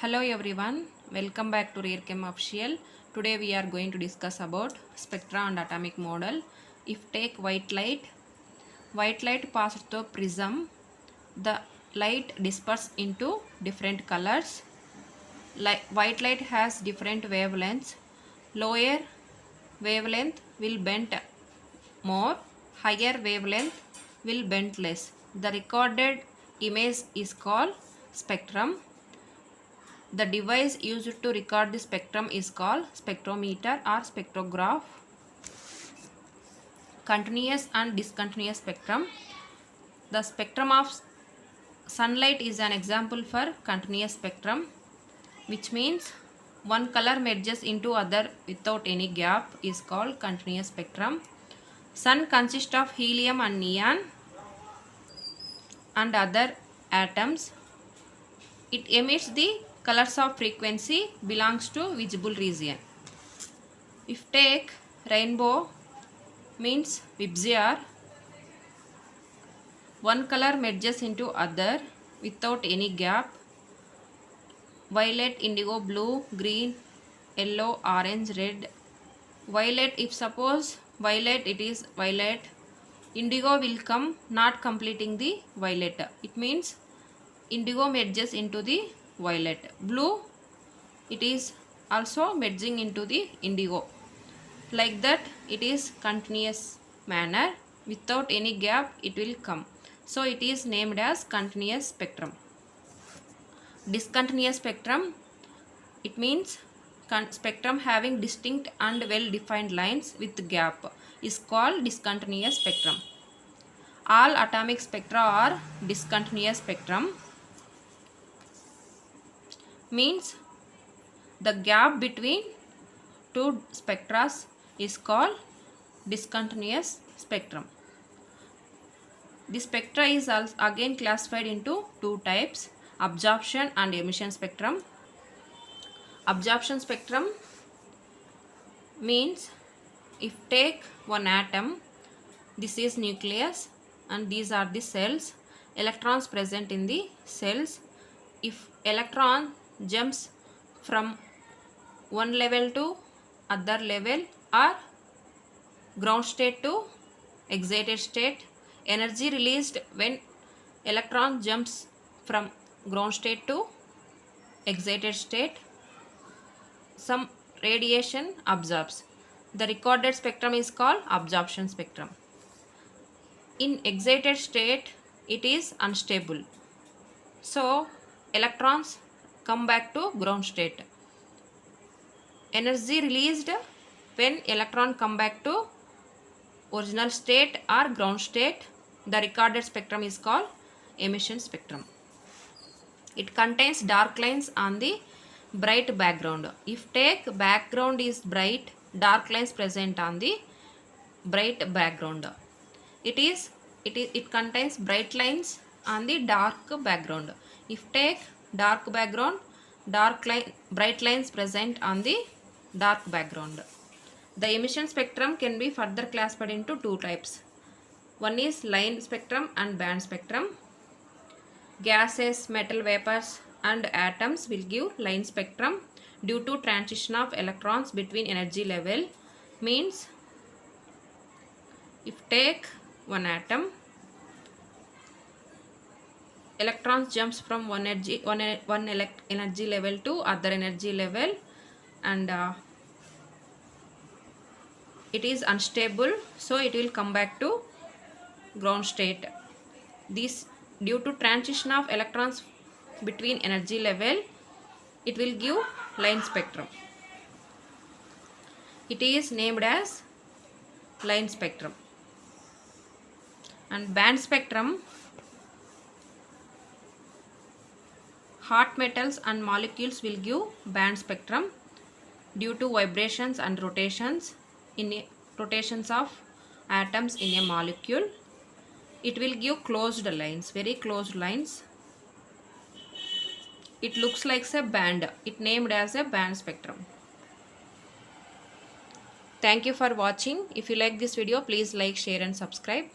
Hello everyone, welcome back to RareChem Official. Today we are going to discuss about spectra and atomic model. If take white light passes through prism, the light disperses into different colors. White light has different wavelengths. Lower wavelength will bend more, higher wavelength will bend less. The recorded image is called spectrum. The device used to record the spectrum is called spectrometer or spectrograph. Continuous and discontinuous spectrum. The spectrum of sunlight is an example for continuous spectrum, which means one color merges into other without any gap is called continuous spectrum. Sun consists of helium and neon and other atoms. It emits the colors of frequency belongs to visible region. If take rainbow means VIBGYOR, one color merges into other without any gap. Violet, indigo, blue, green, yellow, orange, red. Violet, if suppose violet, it is violet. Indigo will come not completing the violet. It means indigo merges into the violet. Blue, it is also merging into the indigo. Like that, it is continuous manner. Without any gap, it will come. So it is named as continuous spectrum. Discontinuous spectrum, it means spectrum having distinct and well defined lines with gap is called discontinuous spectrum. All atomic spectra are discontinuous spectrum. Means the gap between two spectra is called discontinuous spectrum. The spectra is again classified into two types, absorption and emission spectrum. Absorption spectrum means if take one atom, this is nucleus and these are the cells, electrons present in the cells. If electron jumps from one level to other level or ground state to excited state, energy released when electron jumps from ground state to excited state, some radiation absorbs. The recorded spectrum is called absorption spectrum. In excited state, it is unstable. So electrons come back to ground state. Energy released when electron come back to original state or ground state. The recorded spectrum is called emission spectrum. It contains dark lines on the bright background. If take background is bright, dark lines present on the bright background. It contains bright lines on the dark background. If take dark background, bright lines present on the dark background. The emission spectrum can be further classified into two types. One is line spectrum and band spectrum. Gases, metal vapors and atoms will give line spectrum due to transition of electrons between energy level. Means if take one atom, electrons jumps from one energy level to other energy level and it is unstable, so it will come back to ground state. This due to transition of electrons between energy level, it will give line spectrum. It is named as line spectrum. And band spectrum, hot metals and molecules will give band spectrum due to vibrations and rotations of atoms in a molecule. It will give closed lines, very closed lines. It looks like a band. It named as a band spectrum. Thank you for watching. If you like this video, please like, share and subscribe.